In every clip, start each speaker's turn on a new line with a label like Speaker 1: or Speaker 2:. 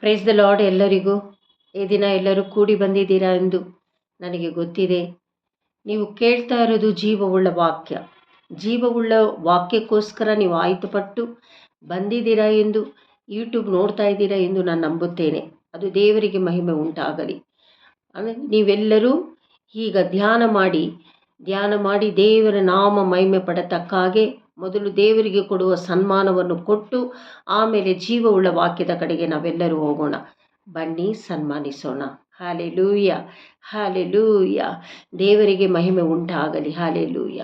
Speaker 1: Praise the lord. ಎಲ್ಲರಿಗೂ ಈ ದಿನ ಎಲ್ಲರೂ ಕೂಡಿ ಬಂದಿದ್ದೀರಾ ಎಂದು ನನಗೆ ಗೊತ್ತಿದೆ. ನೀವು ಕೇಳ್ತಾ ಇರೋದು ಜೀವವುಳ್ಳ ವಾಕ್ಯ. ಜೀವವುಳ್ಳ ವಾಕ್ಯಕ್ಕೋಸ್ಕರ ನೀವು ಆಯ್ತುಪಟ್ಟು ಬಂದಿದ್ದೀರಾ ಎಂದು, ಯೂಟ್ಯೂಬ್ ನೋಡ್ತಾ ಇದ್ದೀರಾ ಎಂದು ನಾನು ನಂಬುತ್ತೇನೆ. ಅದು ದೇವರಿಗೆ ಮಹಿಮೆ ಉಂಟಾಗಲಿ. ನೀವೆಲ್ಲರೂ ಈಗ ಧ್ಯಾನ ಮಾಡಿ ದೇವರ ನಾಮ ಮಹಿಮೆ ಪಡತಕ್ಕ ಹಾಗೆ ಮೊದಲು ದೇವರಿಗೆ ಕೊಡುವ ಸನ್ಮಾನವನ್ನು ಕೊಟ್ಟು ಆಮೇಲೆ ಜೀವವುಳ್ಳ ವಾಕ್ಯದ ಕಡೆಗೆ ನಾವೆಲ್ಲರೂ ಹೋಗೋಣ. ಬನ್ನಿ, ಸನ್ಮಾನಿಸೋಣ. Hallelujah, hallelujah. ದೇವರಿಗೆ ಮಹಿಮೆ ಉಂಟಾಗಲಿ. ಹಾಲೆಲೂಯ.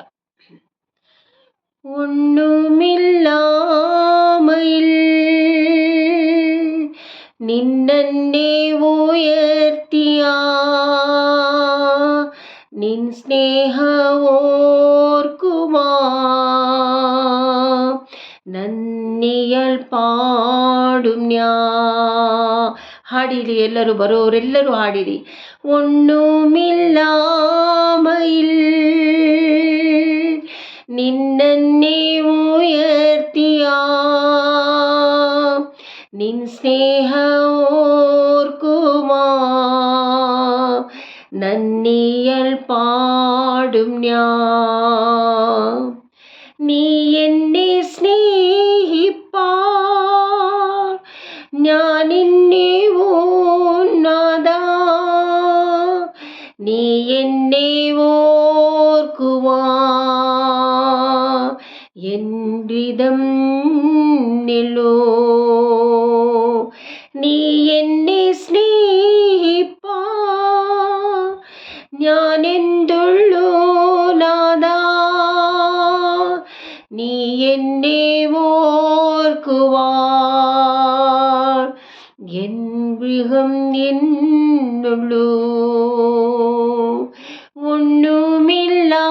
Speaker 1: ഒന്നുമില്ലാമയിൽ നിന്നെ ഉയർത്തിയ നിൻ സ്നേഹമോർക്കുമാ നന്ദിയൽ പാടും ഞാൻ. ಹಾಡಿರಿ, ಎಲ್ಲರೂ ಬರೋರೆಲ್ಲರೂ ಹಾಡಿರಿ. ഒന്നുമില്ലാമയിൽ നിന്നെ ഉയർത്തിയ നിൻ സ്നേഹമോർക്കുമാ നന്ദിയൽ പാടും ഞാൻ. നീ എന്നെ സ്നേഹിപ്പാ ഞാൻ നിന്നെ ഉന്നതാ. നീ എന്നെ ഓർക്കുവാ എന്റിതം നിലോ. നീ എന്നെ സ്നേഹിപ്പാ ഞാൻ എന്തുള്ളൂ നാദാ. നീ എന്നെ ഓർക്കുവാ എൻ ഗൃഹം എന്നുള്ളൂ. ഒന്നുമില്ലാമയിൽ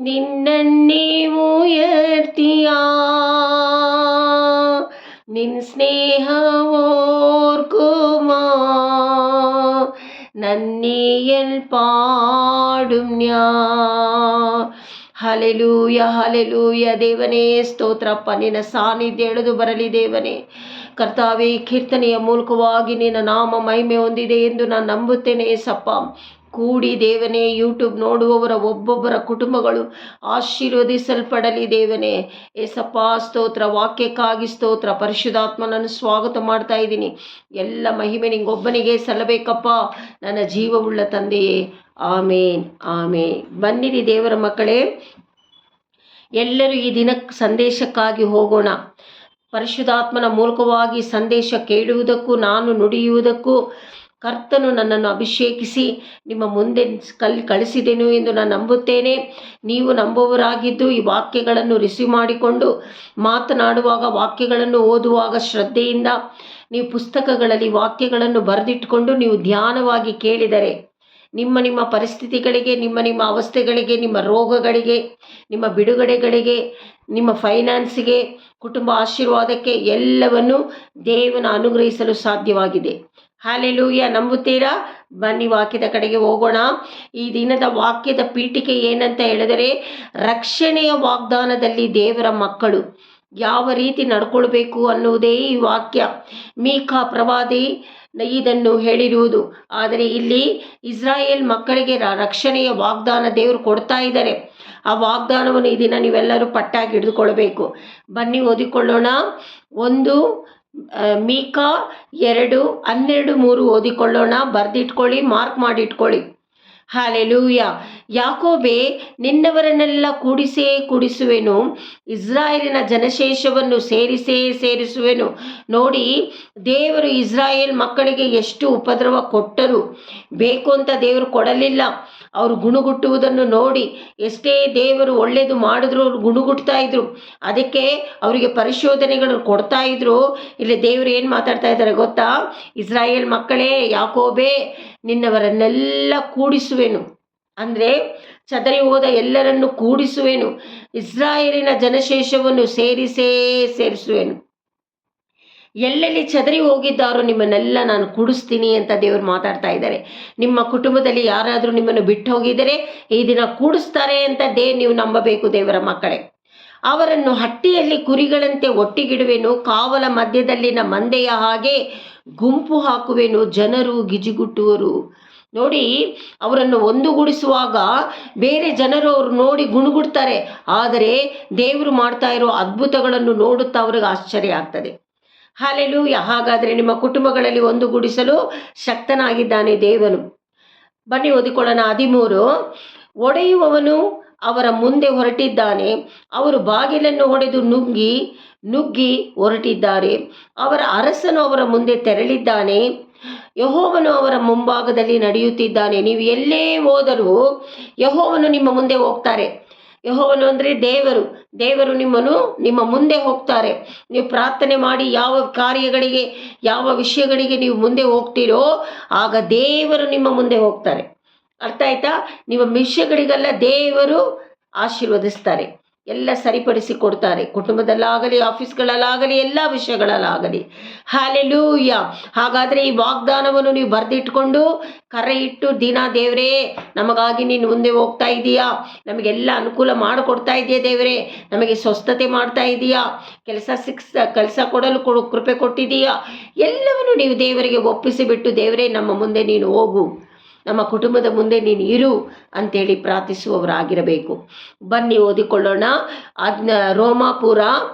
Speaker 1: നിന്നെ ഉയർത്തിയ നിൻ സ്നേഹമോർക്കുമാ നന്ദിയൽ പാടും ഞാൻ. Hallelujah, hallelujah. ದೇವನೇ ಸ್ತೋತ್ರಪ್ಪ. ನಿನ್ನ ಸಾನ್ನಿಧ್ಯ ಎಳೆದು ಬರಲಿ ದೇವನೇ. ಕರ್ತಾವೇ, ಕೀರ್ತನೆಯ ಮೂಲಕವಾಗಿ ನಿನ್ನ ನಾಮ ಮಹಿಮೆ ಹೊಂದಿದೆ ಎಂದು ನಾನು ನಂಬುತ್ತೇನೆ ಏಸಪ್ಪ. ಕೂಡಿ ದೇವನೇ, ಯೂಟ್ಯೂಬ್ ನೋಡುವವರ ಒಬ್ಬೊಬ್ಬರ ಕುಟುಂಬಗಳು ಆಶೀರ್ವದಿಸಲ್ಪಡಲಿ ದೇವನೇ. ಏಸಪ್ಪ ಸ್ತೋತ್ರ, ವಾಕ್ಯಕ್ಕಾಗಿ ಸ್ತೋತ್ರ. ಪರಿಶುದ್ಧಾತ್ಮನನ್ನು ಸ್ವಾಗತ ಮಾಡ್ತಾ ಇದ್ದೀನಿ. ಎಲ್ಲ ಮಹಿಮೆ ನಿಂಗೊಬ್ಬನಿಗೆ ಸಲ್ಲಬೇಕಪ್ಪ, ನನ್ನ ಜೀವವುಳ್ಳ ತಂದೆಯೇ. ಆಮೇನ್, ಆಮೇನ್. ಬನ್ನಿರಿ ದೇವರ ಮಕ್ಕಳೇ, ಎಲ್ಲರೂ ಈ ದಿನ ಸಂದೇಶಕ್ಕಾಗಿ ಹೋಗೋಣ. ಪರಿಶುದ್ಧಾತ್ಮನ ಮೂಲಕವಾಗಿ ಸಂದೇಶ ಕೇಳುವುದಕ್ಕೂ ನಾನು ನುಡಿಯುವುದಕ್ಕೂ ಕರ್ತನು ನನ್ನನ್ನು ಅಭಿಷೇಕಿಸಿ ನಿಮ್ಮ ಮುಂದೆ ಕಳಿಸಿದೆನು ಎಂದು ನಾನು ನಂಬುತ್ತೇನೆ. ನೀವು ನಂಬುವವರಾಗಿದ್ದು ಈ ವಾಕ್ಯಗಳನ್ನು ರಿಸೀವ್ ಮಾಡಿಕೊಂಡು ಮಾತನಾಡುವಾಗ, ವಾಕ್ಯಗಳನ್ನು ಓದುವಾಗ ಶ್ರದ್ಧೆಯಿಂದ ನೀವು ಪುಸ್ತಕಗಳಲ್ಲಿ ವಾಕ್ಯಗಳನ್ನು ಬರೆದಿಟ್ಟುಕೊಂಡು ನೀವು ಧ್ಯಾನವಾಗಿ ಕೇಳಿದರೆ ನಿಮ್ಮ ಪರಿಸ್ಥಿತಿಗಳಿಗೆ, ನಿಮ್ಮ ಅವಸ್ಥೆಗಳಿಗೆ, ನಿಮ್ಮ ರೋಗಗಳಿಗೆ, ನಿಮ್ಮ ಬಿಡುಗಡೆಗಳಿಗೆ, ನಿಮ್ಮ ಫೈನಾನ್ಸಿಗೆ, ಕುಟುಂಬ ಆಶೀರ್ವಾದಕ್ಕೆ ಎಲ್ಲವನ್ನು ದೇವನ ಅನುಗ್ರಹಿಸಲು ಸಾಧ್ಯವಾಗಿದೆ. ಹಾಲೆಲೂಯ. ನಂಬುತ್ತೀರಾ? ಬನ್ನಿ ವಾಕ್ಯದ ಕಡೆಗೆ ಹೋಗೋಣ. ಈ ದಿನದ ವಾಕ್ಯದ ಪೀಠಿಕೆ ಏನಂತ ಹೇಳಿದರೆ, ರಕ್ಷಣೆಯ ವಾಗ್ದಾನದಲ್ಲಿ ದೇವರ ಮಕ್ಕಳು ಯಾವ ರೀತಿ ನಡ್ಕೊಳ್ಬೇಕು ಅನ್ನುವುದೇ ಈ ವಾಕ್ಯ. ಮೀಕಾ ಪ್ರವಾದಿ ಇದನ್ನು ಹೇಳಿರುವುದು. ಆದರೆ ಇಲ್ಲಿ ಇಸ್ರಾಯೇಲ್ ಮಕ್ಕಳಿಗೆ ರಕ್ಷಣೆಯ ವಾಗ್ದಾನ ದೇವರು ಕೊಡ್ತಾ ಇದ್ದಾರೆ. ಆ ವಾಗ್ದಾನವನ್ನು ಈ ದಿನ ನೀವೆಲ್ಲರೂ ಪಟ್ಟಾಗಿ ಹಿಡಿದುಕೊಳ್ಬೇಕು. ಬನ್ನಿ ಓದಿಕೊಳ್ಳೋಣ. 1 ಮೀಕಾ 2:12-3 ಓದಿಕೊಳ್ಳೋಣ. ಬರೆದಿಟ್ಕೊಳ್ಳಿ, ಮಾರ್ಕ್ ಮಾಡಿ ಇಟ್ಕೊಳ್ಳಿ. ಹಾಲೆಲೂಯ. ಯಾಕೋಬೇ, ನಿನ್ನವರನ್ನೆಲ್ಲ ಕೂಡಿಸುವೆನು, ಇಸ್ರಾಯೇಲಿನ ಜನಶೇಷವನ್ನು ಸೇರಿಸುವೆನು. ನೋಡಿ, ದೇವರು ಇಸ್ರಾಯೇಲ್ ಮಕ್ಕಳಿಗೆ ಎಷ್ಟು ಉಪದ್ರವ ಕೊಟ್ಟರು. ಬೇಕು ಅಂತ ದೇವರು ಕೊಡಲಿಲ್ಲ. ಅವರು ಗುಣಗುಟ್ಟುವುದನ್ನು ನೋಡಿ ಎಷ್ಟೇ ದೇವರು ಒಳ್ಳೆಯದು ಮಾಡಿದ್ರು ಅವರು ಗುಣಗುಟ್ತಾ ಇದ್ರು. ಅದಕ್ಕೆ ಅವರಿಗೆ ಪರಿಶೋಧನೆಗಳನ್ನು ಕೊಡ್ತಾ ಇದ್ರು. ಇಲ್ಲಿ ದೇವರು ಏನು ಮಾತಾಡ್ತಾ ಇದ್ದಾರೆ ಗೊತ್ತಾ? ಇಸ್ರಾಯೇಲ್ ಮಕ್ಕಳೇ, ಯಾಕೋಬೇ, ನಿನ್ನವರನ್ನೆಲ್ಲ ಕೂಡಿಸುವೆನು. ಅಂದರೆ ಚದರಿ ಹೋದ ಎಲ್ಲರನ್ನು ಕೂಡಿಸುವೆನು, ಇಸ್ರಾಯೇಲಿನ ಜನಶೇಷವನ್ನು ಸೇರಿಸುವೆನು. ಎಲ್ಲೆಲ್ಲಿ ಚದರಿ ಹೋಗಿದ್ದಾರೋ ನಿಮ್ಮನ್ನೆಲ್ಲ ನಾನು ಕೂಡಿಸ್ತೀನಿ ಅಂತ ದೇವರು ಮಾತಾಡ್ತಾ ಇದ್ದಾರೆ. ನಿಮ್ಮ ಕುಟುಂಬದಲ್ಲಿ ಯಾರಾದರೂ ನಿಮ್ಮನ್ನು ಬಿಟ್ಟು ಹೋಗಿದರೆ ಈ ದಿನ ಕೂಡಿಸ್ತಾರೆ ಅಂತ ನೀವು ನಂಬಬೇಕು ದೇವರ ಮಕ್ಕಳೇ. ಅವರನ್ನು ಹಟ್ಟಿಯಲ್ಲಿ ಕುರಿಗಳಂತೆ ಒಟ್ಟಿಗಿಡುವೆನು, ಕಾವಲ ಮಧ್ಯದಲ್ಲಿನ ಮಂದೆಯ ಹಾಗೆ ಗುಂಪು ಹಾಕುವೆನು, ಜನರು ಗಿಜಿಗುಟ್ಟುವರು. ನೋಡಿ, ಅವರನ್ನು ಒಂದುಗೂಡಿಸುವಾಗ ಬೇರೆ ಜನರು ಅವರು ನೋಡಿ ಗುಣಗುಡ್ತಾರೆ, ಆದರೆ ದೇವರು ಮಾಡ್ತಾ ಇರೋ ಅದ್ಭುತಗಳನ್ನು ನೋಡುತ್ತಾ ಅವ್ರಿಗೆ ಆಶ್ಚರ್ಯ ಆಗ್ತದೆ. ಹಲ್ಲೆಲೂಯಾ. ಹಾಗಾದರೆ ನಿಮ್ಮ ಕುಟುಂಬಗಳಲ್ಲಿ ಒಂದುಗೂಡಿಸಲು ಶಕ್ತನಾಗಿದ್ದಾನೆ ದೇವನು. ಬನ್ನಿ ಓದಿಕೊಳ್ಳೋಣ. 13. ಒಡೆಯುವವನು ಅವರ ಮುಂದೆ ಹೊರಟಿದ್ದಾನೆ, ಅವರು ಬಾಗಿಲನ್ನು ಹೊಡೆದು ನುಗ್ಗಿ ಹೊರಟಿದ್ದಾರೆ. ಅವರ ಅರಸನು ಅವರ ಮುಂದೆ ತೆರಳಿದ್ದಾನೆ, ಯೆಹೋವನು ಅವರ ಮುಂಭಾಗದಲ್ಲಿ ನಡೆಯುತ್ತಿದ್ದಾನೆ. ನೀವು ಎಲ್ಲೇ ಹೋದರೂ ಯೆಹೋವನು ನಿಮ್ಮ ಮುಂದೆ ಹೋಗ್ತಾರೆ. ಯೆಹೋವನು ಅಂದರೆ ದೇವರು ನಿಮ್ಮ ಮುಂದೆ ಹೋಗ್ತಾರೆ. ನೀವು ಪ್ರಾರ್ಥನೆ ಮಾಡಿ ಯಾವ ಕಾರ್ಯಗಳಿಗೆ, ಯಾವ ವಿಷಯಗಳಿಗೆ ನೀವು ಮುಂದೆ ಹೋಗ್ತೀರೋ ಆಗ ದೇವರು ನಿಮ್ಮ ಮುಂದೆ ಹೋಗ್ತಾರೆ. ಅರ್ಥ ಆಯ್ತಾ? ನಿಮ್ಮ ವಿಷಯಗಳಿಗೆಲ್ಲ ದೇವರು ಆಶೀರ್ವದಿಸ್ತಾರೆ, ಎಲ್ಲ ಸರಿಪಡಿಸಿ ಕೊಡ್ತಾರೆ. ಕುಟುಂಬದಲ್ಲಾಗಲಿ, ಆಫೀಸ್ಗಳಲ್ಲಾಗಲಿ, ಎಲ್ಲ ವಿಷಯಗಳಲ್ಲಾಗಲಿ. ಹಲ್ಲೆಲೂಯಾ. ಹಾಗಾದರೆ ಈ ವಾಗ್ದಾನವನ್ನು ನೀವು ಬರೆದಿಟ್ಕೊಂಡು ಕರೆ ಇಟ್ಟು ದಿನ, ದೇವರೇ ನಮಗಾಗಿ ನೀನು ಮುಂದೆ ಹೋಗ್ತಾ ಇದೀಯಾ, ನಮಗೆಲ್ಲ ಅನುಕೂಲ ಮಾಡಿಕೊಡ್ತಾ ಇದೆಯಾ ದೇವರೇ, ನಮಗೆ ಸ್ವಸ್ಥತೆ ಮಾಡ್ತಾ ಇದೀಯಾ, ಕೆಲಸ ಕೊಡಲು ಕೃಪೆ ಕೊಟ್ಟಿದೀಯಾ, ಎಲ್ಲವನ್ನು ನೀವು ದೇವರಿಗೆ ಒಪ್ಪಿಸಿಬಿಟ್ಟು, ದೇವರೇ ನಮ್ಮ ಮುಂದೆ ನೀನು ಹೋಗು, ನಮ್ಮ ಕುಟುಂಬದ ಮುಂದೆ ನೀನು ಇರು ಅಂತೇಳಿ ಪ್ರಾರ್ಥಿಸುವವರಾಗಿರಬೇಕು. ಬನ್ನಿ ಓದಿಕೊಳ್ಳೋಣ. ರೋಮಾಪುರ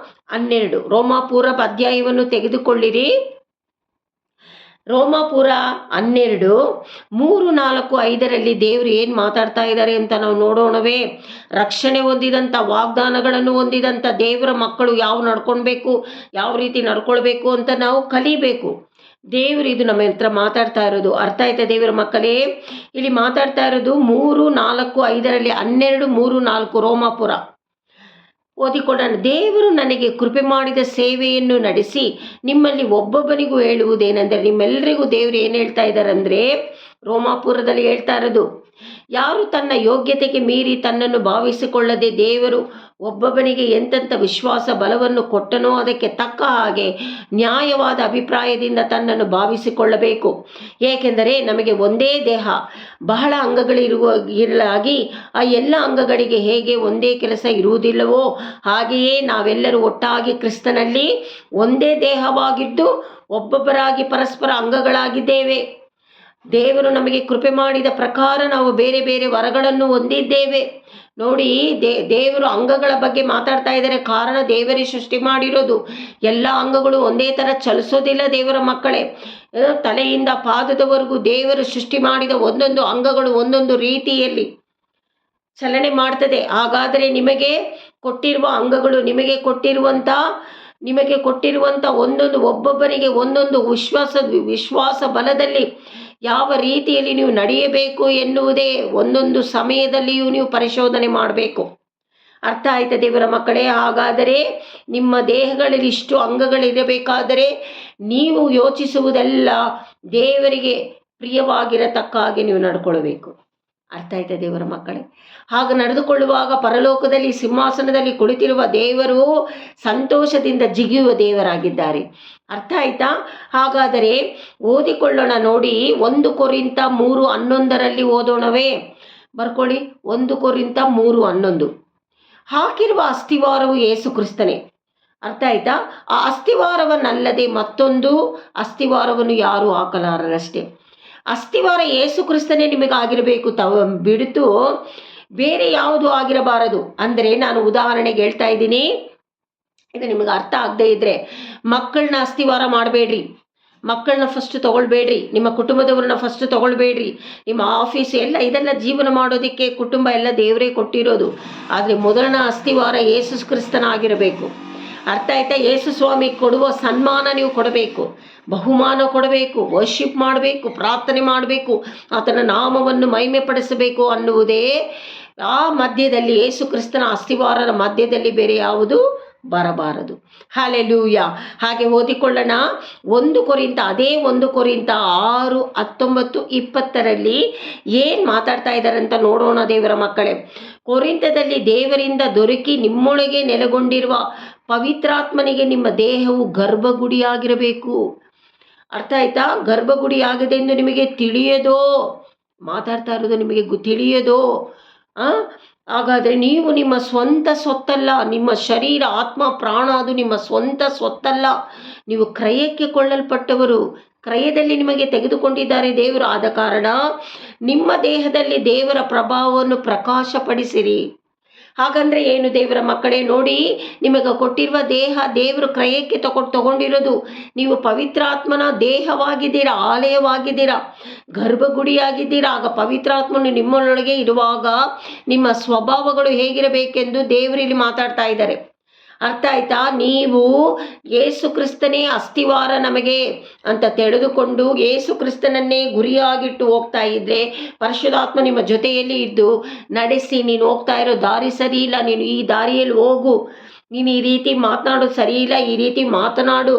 Speaker 1: 12. ರೋಮಾಪುರ ಅಧ್ಯಾಯವನ್ನು ತೆಗೆದುಕೊಳ್ಳಿರಿ. ರೋಮಾಪುರ 12 3, 4, 5ರಲ್ಲಿ ದೇವರು ಏನು ಮಾತಾಡ್ತಾ ಇದ್ದಾರೆ ಅಂತ ನಾವು ನೋಡೋಣವೇ. ರಕ್ಷಣೆ ಹೊಂದಿದಂಥ, ವಾಗ್ದಾನಗಳನ್ನು ಹೊಂದಿದಂಥ ದೇವರ ಮಕ್ಕಳು ನಡ್ಕೊಳ್ಬೇಕು, ಯಾವ ರೀತಿ ನಡ್ಕೊಳ್ಬೇಕು ಅಂತ ನಾವು ಕಲಿಬೇಕು. ದೇವರು ಇದು ನಮ್ಮ ಹತ್ರ ಮಾತಾಡ್ತಾ ಇರೋದು. ಅರ್ಥ ಆಯ್ತಾ ದೇವರ ಮಕ್ಕಳೇ? ಇಲ್ಲಿ ಮಾತಾಡ್ತಾ ಇರೋದು 3, 4, 5ರಲ್ಲಿ 12, 3, 4 ರೋಮಾಪುರ ಓದಿಕೊಳ್ಳೋಣ. ದೇವರು ನನಗೆ ಕೃಪೆ ಮಾಡಿದ ಸೇವೆಯನ್ನು ನಡೆಸಿ ನಿಮ್ಮಲ್ಲಿ ಒಬ್ಬೊಬ್ಬನಿಗೂ ಹೇಳುವುದೇನೆಂದರೆ, ನಿಮ್ಮೆಲ್ಲರಿಗೂ ದೇವರು ಏನು ಹೇಳ್ತಾ ಇದ್ದಾರೆ ಅಂದರೆ, ರೋಮಾಪುರದಲ್ಲಿ ಹೇಳ್ತಾ ಇರೋದು, ಯಾರು ತನ್ನ ಯೋಗ್ಯತೆಗೆ ಮೀರಿ ತನ್ನನ್ನು ಭಾವಿಸಿಕೊಳ್ಳದೆ ದೇವರು ಒಬ್ಬೊಬ್ಬನಿಗೆ ಎಂತೆಂಥ ವಿಶ್ವಾಸ ಬಲವನ್ನು ಕೊಟ್ಟನೋ ಅದಕ್ಕೆ ತಕ್ಕ ಹಾಗೆ ನ್ಯಾಯವಾದ ಅಭಿಪ್ರಾಯದಿಂದ ತನ್ನನ್ನು ಭಾವಿಸಿಕೊಳ್ಳಬೇಕು. ಏಕೆಂದರೆ ನಮಗೆ ಒಂದೇ ದೇಹ, ಬಹಳ ಇರಲಾಗಿ ಆ ಎಲ್ಲ ಅಂಗಗಳಿಗೆ ಹೇಗೆ ಒಂದೇ ಕೆಲಸ ಇರುವುದಿಲ್ಲವೋ ಹಾಗೆಯೇ ನಾವೆಲ್ಲರೂ ಒಟ್ಟಾಗಿ ಕ್ರಿಸ್ತನಲ್ಲಿ ಒಂದೇ ದೇಹವಾಗಿದ್ದು ಒಬ್ಬೊಬ್ಬರಾಗಿ ಪರಸ್ಪರ ಅಂಗಗಳಾಗಿದ್ದೇವೆ. ದೇವರು ನಮಗೆ ಕೃಪೆ ಮಾಡಿದ ಪ್ರಕಾರ ನಾವು ಬೇರೆ ಬೇರೆ ವರಗಳನ್ನು ಹೊಂದಿದ್ದೇವೆ. ನೋಡಿ, ದೇವರು ಅಂಗಗಳ ಬಗ್ಗೆ ಮಾತಾಡ್ತಾ ಇದ್ದಾರೆ. ಕಾರಣ, ದೇವರೇ ಸೃಷ್ಟಿ ಮಾಡಿರೋದು. ಎಲ್ಲ ಅಂಗಗಳು ಒಂದೇ ಥರ ಚಲಿಸೋದಿಲ್ಲ ದೇವರ ಮಕ್ಕಳೇ. ತಲೆಯಿಂದ ಪಾದದವರೆಗೂ ದೇವರು ಸೃಷ್ಟಿ ಮಾಡಿದ ಒಂದೊಂದು ಅಂಗಗಳು ಒಂದೊಂದು ರೀತಿಯಲ್ಲಿ ಚಲನೆ ಮಾಡ್ತದೆ. ಹಾಗಾದರೆ ನಿಮಗೆ ಕೊಟ್ಟಿರುವ ಅಂಗಗಳು, ನಿಮಗೆ ಕೊಟ್ಟಿರುವಂಥ ಒಂದೊಂದು, ಒಬ್ಬೊಬ್ಬರಿಗೆ ಒಂದೊಂದು ವಿಶ್ವಾಸ ಬಲದಲ್ಲಿ ಯಾವ ರೀತಿಯಲ್ಲಿ ನೀವು ನಡೆಯಬೇಕು ಎನ್ನುವುದೇ ಒಂದೊಂದು ಸಮಯದಲ್ಲಿಯೂ ನೀವು ಪರಿಶೋಧನೆ ಮಾಡಬೇಕು. ಅರ್ಥ ಆಯ್ತಾ ದೇವರ ಮಕ್ಕಳೇ? ಹಾಗಾದರೆ ನಿಮ್ಮ ದೇಹಗಳಲ್ಲಿ ಇಷ್ಟು ಅಂಗಗಳಿರಬೇಕಾದರೆ ನೀವು ಯೋಚಿಸುವುದೆಲ್ಲ ದೇವರಿಗೆ ಪ್ರಿಯವಾಗಿರತಕ್ಕ ಹಾಗೆ ನೀವು ನಡ್ಕೊಳ್ಬೇಕು. ಅರ್ಥ ಆಯ್ತಾ ದೇವರ ಮಕ್ಕಳೇ? ಹಾಗೆ ನಡೆದುಕೊಳ್ಳುವಾಗ ಪರಲೋಕದಲ್ಲಿ ಸಿಂಹಾಸನದಲ್ಲಿ ಕುಳಿತಿರುವ ದೇವರು ಸಂತೋಷದಿಂದ ಜಿಗಿಯುವ ದೇವರಾಗಿದ್ದಾರೆ. ಅರ್ಥ ಆಯ್ತಾ? ಹಾಗಾದರೆ ಓದಿಕೊಳ್ಳೋಣ. ನೋಡಿ, 1 ಕೊರಿಂಥ 3:11ರಲ್ಲಿ ಓದೋಣವೇ? ಬರ್ಕೊಳ್ಳಿ. 1 ಕೊರಿಂಥ 3:11. ಹಾಕಿರುವ ಅಸ್ಥಿವಾರವು ಯೇಸು ಕ್ರಿಸ್ತನೇ. ಅರ್ಥ ಆಯ್ತಾ? ಆ ಅಸ್ಥಿವಾರವನ್ನಲ್ಲದೆ ಮತ್ತೊಂದು ಅಸ್ಥಿವಾರವನ್ನು ಯಾರು ಹಾಕಲಾರರಷ್ಟೇ. ಅಸ್ಥಿವಾರ ಯೇಸು ಕ್ರಿಸ್ತನೇ ನಿಮಗಾಗಿರಬೇಕು, ಬಿಡುತ್ತು ಬೇರೆ ಯಾವುದು ಆಗಿರಬಾರದು. ಅಂದರೆ ನಾನು ಉದಾಹರಣೆಗೆ ಹೇಳ್ತಾ ಇದ್ದೀನಿ, ಇದು ನಿಮಗೆ ಅರ್ಥ ಆಗದೆ ಇದ್ರೆ, ಮಕ್ಕಳನ್ನ ಅಸ್ಥಿವಾರ ಮಾಡಬೇಡ್ರಿ, ಮಕ್ಕಳನ್ನ ಫಸ್ಟ್ ತಗೊಳ್ಬೇಡ್ರಿ, ನಿಮ್ಮ ಕುಟುಂಬದವ್ರನ್ನ ಫಸ್ಟ್ ತಗೊಳ್ಬೇಡ್ರಿ, ನಿಮ್ಮ ಆಫೀಸ್ ಇದೆಲ್ಲ ಜೀವನ ಮಾಡೋದಕ್ಕೆ ಕುಟುಂಬ ಎಲ್ಲ ದೇವರೇ ಕೊಟ್ಟಿರೋದು. ಆದರೆ ಮೊದಲನ ಅಸ್ಥಿವಾರ ಯೇಸು ಕ್ರಿಸ್ತನಾಗಿರಬೇಕು. ಅರ್ಥ ಆಯ್ತಾ? ಯೇಸು ಸ್ವಾಮಿ ಕೊಡುವ ಸನ್ಮಾನ ನೀವು ಕೊಡಬೇಕು, ಬಹುಮಾನ ಕೊಡಬೇಕು, ವರ್ಷಿಪ್ ಮಾಡಬೇಕು, ಪ್ರಾರ್ಥನೆ ಮಾಡಬೇಕು, ಆತನ ನಾಮವನ್ನು ಮಹಿಮೆ ಪಡಿಸಬೇಕು ಅನ್ನುವುದೇ ಆ ಮಧ್ಯದಲ್ಲಿ, ಯೇಸು ಕ್ರಿಸ್ತನ ಅಸ್ಥಿವಾರದ ಮಧ್ಯದಲ್ಲಿ ಬೇರೆ ಯಾವುದು ಬರಬಾರದು. ಹಲ್ಲೆಲೂಯಾ. ಹಾಗೆ ಓದಿಕೊಳ್ಳೋಣ. 1 ಕೊರಿಂಥ 6, 19, 20ರಲ್ಲಿ ಏನು ಮಾತಾಡ್ತಾ ಇದ್ದಾರೆ ಅಂತ ನೋಡೋಣ ದೇವರ ಮಕ್ಕಳೇ. ಕೊರಿಂಥದಲ್ಲಿ ದೇವರಿಂದ ದೊರಕಿ ನಿಮ್ಮೊಳಗೆ ನೆಲೆಗೊಂಡಿರುವ ಪವಿತ್ರಾತ್ಮನಿಗೆ ನಿಮ್ಮ ದೇಹವು ಗರ್ಭಗುಡಿಯಾಗಿರಬೇಕು. ಅರ್ಥ ಆಯ್ತಾ? ಗರ್ಭಗುಡಿಯಾಗಿದೆ ಎಂದು ನಿಮಗೆ ತಿಳಿಯದೋ? ಮಾತಾಡ್ತಾ ಇರೋದು ನಿಮಗೆ ತಿಳಿಯದೋ? ಹಾಗಾದರೆ ನೀವು ನಿಮ್ಮ ಸ್ವಂತ ಸ್ವತ್ತಲ್ಲ, ನಿಮ್ಮ ಶರೀರ ಆತ್ಮ ಪ್ರಾಣ ಅದು ನಿಮ್ಮ ಸ್ವಂತ ಸ್ವತ್ತಲ್ಲ. ನೀವು ಕ್ರಯಕ್ಕೆ ಕೊಳ್ಳಲ್ಪಟ್ಟವರು, ಕ್ರಯದಲ್ಲಿ ನಿಮಗೆ ತೆಗೆದುಕೊಂಡಿದ್ದಾರೆ ದೇವರು. ಆದ ಕಾರಣ ನಿಮ್ಮ ದೇಹದಲ್ಲಿ ದೇವರ ಪ್ರಭಾವವನ್ನು ಪ್ರಕಾಶಪಡಿಸಿರಿ. ಹಾಗಂದ್ರೆ ಏನು ದೇವರ ಮಕ್ಕಳೇ? ನೋಡಿ, ನಿಮಗೆ ಕೊಟ್ಟಿರುವ ದೇಹ ದೇವರು ಕ್ರಯಕ್ಕೆ ತಗೊಂಡಿರೋದು. ನೀವು ಪವಿತ್ರಾತ್ಮನ ದೇಹವಾಗಿದ್ದೀರಾ, ಆಲಯವಾಗಿದ್ದೀರಾ, ಗರ್ಭಗುಡಿಯಾಗಿದ್ದೀರಾ. ಆಗ ಪವಿತ್ರಾತ್ಮನು ನಿಮ್ಮೊಳಗೆ ಇರುವಾಗ ನಿಮ್ಮ ಸ್ವಭಾವಗಳು ಹೇಗಿರಬೇಕೆಂದು ದೇವರಲ್ಲಿ ಮಾತಾಡ್ತಾ ಇದ್ದಾರೆ. ಅರ್ಥ ಆಯ್ತಾ? ನೀವು ಯೇಸು ಕ್ರಿಸ್ತನೇ ಅಸ್ತಿವಾರ ನಮಗೆ ಅಂತ ತಿಳಿದುಕೊಂಡು ಯೇಸು ಕ್ರಿಸ್ತನನ್ನೇ ಗುರಿಯಾಗಿಟ್ಟು ಹೋಗ್ತಾ ಇದ್ರೆ, ಪರಿಶುದ್ಧಾತ್ಮ ನಿಮ್ಮ ಜೊತೆಯಲ್ಲಿ ಇದ್ದು ನಡೆಸಿ, ನೀನು ಹೋಗ್ತಾ ಇರೋ ದಾರಿ ಸರಿ ಇಲ್ಲ, ನೀನು ಈ ದಾರಿಯಲ್ಲಿ ಹೋಗು, ನೀನು ಈ ರೀತಿ ಮಾತನಾಡೋದು ಸರಿ ಇಲ್ಲ, ಈ ರೀತಿ ಮಾತನಾಡು,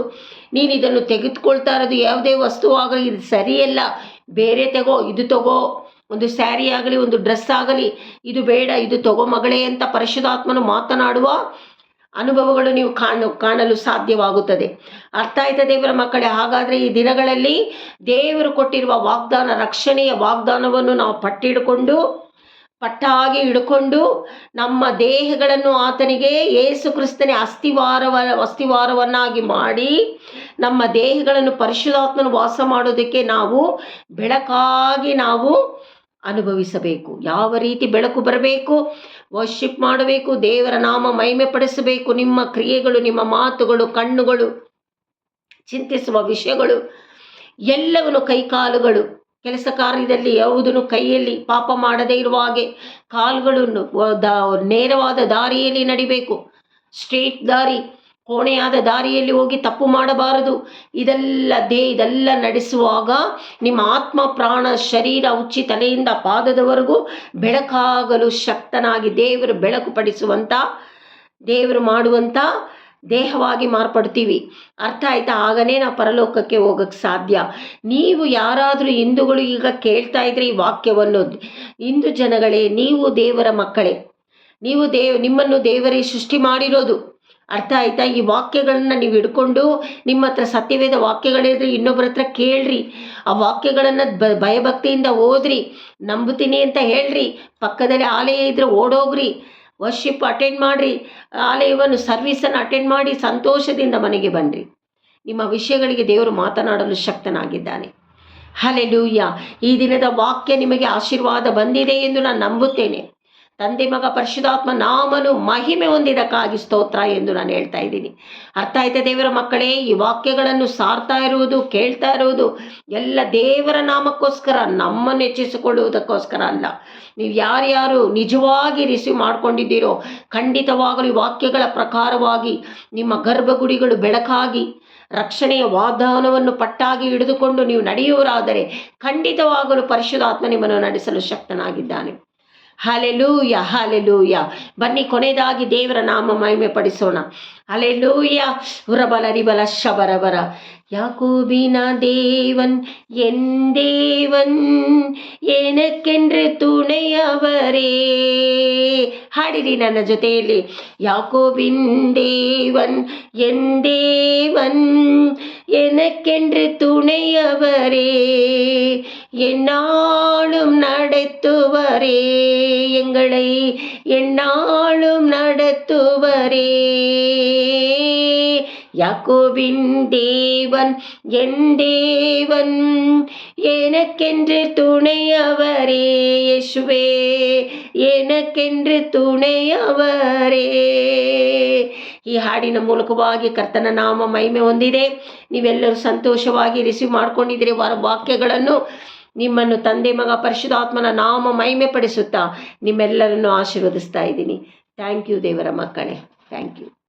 Speaker 1: ನೀನು ಇದನ್ನು ತೆಗೆದುಕೊಳ್ತಾ ಇರೋದು ಯಾವುದೇ ವಸ್ತುವಾಗಲಿ ಇದು ಸರಿಯಲ್ಲ, ಬೇರೆ ತಗೋ, ಇದು ತಗೋ, ಒಂದು ಸ್ಯಾರಿ ಆಗಲಿ, ಒಂದು ಡ್ರೆಸ್ ಆಗಲಿ, ಇದು ಬೇಡ, ಇದು ತಗೋ ಮಗಳೇ ಅಂತ ಪರಿಶುದ್ಧಾತ್ಮನು ಮಾತನಾಡುವ ಅನುಭವಗಳು ನೀವು ಕಾಣಲು ಸಾಧ್ಯವಾಗುತ್ತದೆ. ಅರ್ಥ ಆಯ್ತಾ ದೇವರ ಮಕ್ಕಳೇ? ಹಾಗಾದರೆ ಈ ದಿನಗಳಲ್ಲಿ ದೇವರು ಕೊಟ್ಟಿರುವ ವಾಗ್ದಾನ, ರಕ್ಷಣೆಯ ವಾಗ್ದಾನವನ್ನು ನಾವು ಪಟ್ಟಾಗಿ ಹಿಡ್ಕೊಂಡು ನಮ್ಮ ದೇಹಗಳನ್ನು ಆತನಿಗೆ ಯೇಸು ಕ್ರಿಸ್ತನೇ ಅಸ್ತಿವಾರವನ್ನಾಗಿ ಮಾಡಿ ನಮ್ಮ ದೇಹಗಳನ್ನು ಪರಿಶುದ್ಧಾತ್ಮನು ವಾಸ ಮಾಡೋದಕ್ಕೆ ನಾವು ಬೆಳಕಾಗಿ ನಾವು ಅನುಭವಿಸಬೇಕು. ಯಾವ ರೀತಿ ಬೆಳಕು ಬರಬೇಕು? ವರ್ಷಿಪ್ ಮಾಡಬೇಕು, ದೇವರ ನಾಮ ಮಹಿಮೆ ಪಡಿಸಬೇಕು. ನಿಮ್ಮ ಕ್ರಿಯೆಗಳು, ನಿಮ್ಮ ಮಾತುಗಳು, ಕಣ್ಣುಗಳು, ಚಿಂತಿಸುವ ವಿಷಯಗಳು ಎಲ್ಲವನ್ನು, ಕೈಕಾಲುಗಳು, ಕೆಲಸ ಕಾರ್ಯದಲ್ಲಿ ಯಾವುದನ್ನು ಕೈಯಲ್ಲಿ ಪಾಪ ಮಾಡದೇ ಇರುವ ಹಾಗೆ ಕಾಲುಗಳನ್ನು ನೇರವಾದ ದಾರಿಯಲ್ಲಿ ನಡಿಬೇಕು. ಸ್ಟ್ರೇಟ್ ದಾರಿ, ಕೋಣೆಯಾದ ದಾರಿಯಲ್ಲಿ ಹೋಗಿ ತಪ್ಪು ಮಾಡಬಾರದು. ಇದೆಲ್ಲ ನಡೆಸುವಾಗ ನಿಮ್ಮ ಆತ್ಮ ಪ್ರಾಣ ಶರೀರ ಉಚ್ಚಿ ತಲೆಯಿಂದ ಪಾದದವರೆಗೂ ಬೆಳಕಾಗಲು ಶಕ್ತನಾಗಿ ದೇವರು ಬೆಳಕು ಪಡಿಸುವಂಥ, ದೇವರು ಮಾಡುವಂಥ ದೇಹವಾಗಿ ಮಾರ್ಪಡ್ತೀವಿ. ಅರ್ಥ ಆಯ್ತಾ? ಆಗನೇ ನಾವು ಪರಲೋಕಕ್ಕೆ ಹೋಗಕ್ಕೆ ಸಾಧ್ಯ. ನೀವು ಯಾರಾದರೂ ಹಿಂದೂಗಳು ಈಗ ಕೇಳ್ತಾ ಇದ್ರೆ ಈ ವಾಕ್ಯವನ್ನು, ಹಿಂದೂ ಜನಗಳೇ, ನೀವು ದೇವರ ಮಕ್ಕಳೇ, ನೀವು ನಿಮ್ಮನ್ನು ದೇವರೇ ಸೃಷ್ಟಿ ಮಾಡಿರೋದು. ಅರ್ಥ ಆಯ್ತಾ? ಈ ವಾಕ್ಯಗಳನ್ನ ನೀವು ಹಿಡ್ಕೊಂಡು ನಿಮ್ಮ ಹತ್ರ ಸತ್ಯವೇದ ವಾಕ್ಯಗಳಿದ್ರೆ ಇನ್ನೊಬ್ಬರ ಹತ್ರ ಕೇಳ್ರಿ, ಆ ವಾಕ್ಯಗಳನ್ನು ಭಯಭಕ್ತಿಯಿಂದ ಓದ್ರಿ, ನಂಬುತ್ತೀನಿ ಅಂತ ಹೇಳ್ರಿ. ಪಕ್ಕದಲ್ಲಿ ಆಲಯ ಇದ್ರೆ ಓಡೋಗ್ರಿ, ವರ್ಷಿಪ್ ಅಟೆಂಡ್ ಮಾಡಿರಿ, ಆಲಯವನ್ನು ಸರ್ವಿಸನ್ನು ಅಟೆಂಡ್ ಮಾಡಿ ಸಂತೋಷದಿಂದ ಮನೆಗೆ ಬನ್ನಿರಿ. ನಿಮ್ಮ ವಿಷಯಗಳಿಗೆ ದೇವರು ಮಾತನಾಡಲು ಶಕ್ತನಾಗಿದ್ದಾನೆ. ಹಲ್ಲೆಲೂಯಾ. ಈ ದಿನದ ವಾಕ್ಯ ನಿಮಗೆ ಆಶೀರ್ವಾದ ಬಂದಿದೆ ಎಂದು ನಾನು ನಂಬುತ್ತೇನೆ. ತಂದೆ ಮಗ ಪರಿಶುದ್ಧಾತ್ಮ ನಾಮನು ಮಹಿಮೆ ಹೊಂದಿದಕ್ಕಾಗಿ ಸ್ತೋತ್ರ ಎಂದು ನಾನು ಹೇಳ್ತಾ ಇದ್ದೀನಿ. ಅರ್ಥ ಆಯ್ತಾ ದೇವರ ಮಕ್ಕಳೇ? ಈ ವಾಕ್ಯಗಳನ್ನು ಸಾರ್ತಾ ಇರುವುದು, ಕೇಳ್ತಾ ಇರುವುದು ಎಲ್ಲ ದೇವರ ನಾಮಕ್ಕೋಸ್ಕರ, ನಮ್ಮನ್ನು ಹೆಚ್ಚಿಸಿಕೊಳ್ಳುವುದಕ್ಕೋಸ್ಕರ ಅಲ್ಲ. ನೀವು ಯಾರ್ಯಾರು ನಿಜವಾಗಿ ರಿಸೀವ್ ಮಾಡ್ಕೊಂಡಿದ್ದೀರೋ ಖಂಡಿತವಾಗಲೂ ಈ ವಾಕ್ಯಗಳ ಪ್ರಕಾರವಾಗಿ ನಿಮ್ಮ ಗರ್ಭಗುಡಿಗಳು ಬೆಳಕಾಗಿ ರಕ್ಷಣೆಯ ವಾಗ್ದಾನವನ್ನು ಪಟ್ಟಾಗಿ ಹಿಡಿದುಕೊಂಡು ನೀವು ನಡೆಯುವರಾದರೆ ಖಂಡಿತವಾಗಲೂ ಪರಿಶುದ್ಧಾತ್ಮ ನಿಮ್ಮನ್ನು ನಡೆಸಲು ಶಕ್ತನಾಗಿದ್ದಾನೆ. Hallelujah, hallelujah. ಬನ್ನಿ ಕೊನೆಯದಾಗಿ ದೇವರ ನಾಮ ಮಹಿಮೆ ಪಡಿಸೋಣ. ಹಲ್ಲೆಲೂಯಾ. ಉರಬಲ ರಿಬಲ ಶಬರಬರ. யாக்கோபின் தேவன் என் தேவன், எனக்கென்று துணைಯವರೇ. ಹಾಡಿರಿ ನನ್ನ ಜೊತೆಯಲ್ಲಿ. யாக்கோபின் தேவன் என் தேவன், எனக்கென்று துணைಯವரே, என்னாலும் நடத்துவரே, எங்களை என்னாலும் நடத்துவரே. யாக்கோபின் தேவன் என் தேவன், எனக்கென்று துணைಯವರೇ. ಯೇಸುವೇ, எனக்கென்று துணைಯವರೇ. ಈ ಹಾಡಿನ ಮೂಲಕವಾಗಿ ಕರ್ತನ ನಾಮ ಮಹಿಮೆ ಹೊಂದಿದೆ. ನೀವೆಲ್ಲರೂ ಸಂತೋಷವಾಗಿ ರಿಸೀವ್ ಮಾಡ್ಕೊಂಡಿದ್ದೀರಿ ವಾಕ್ಯಗಳನ್ನು. ನಿಮ್ಮನ್ನು ತಂದೆ ಮಗ ಪರಿಶುದ್ಧಾತ್ಮನ ನಾಮ ಮಹಿಮೆ ಪಡಿಸುತ್ತಾ ನಿಮ್ಮೆಲ್ಲರನ್ನು ಆಶೀರ್ವದಿಸ್ತಾ ಇದ್ದೀನಿ. ಥ್ಯಾಂಕ್ ಯು ದೇವರ ಮಕ್ಕಳೇ, ಥ್ಯಾಂಕ್ ಯು.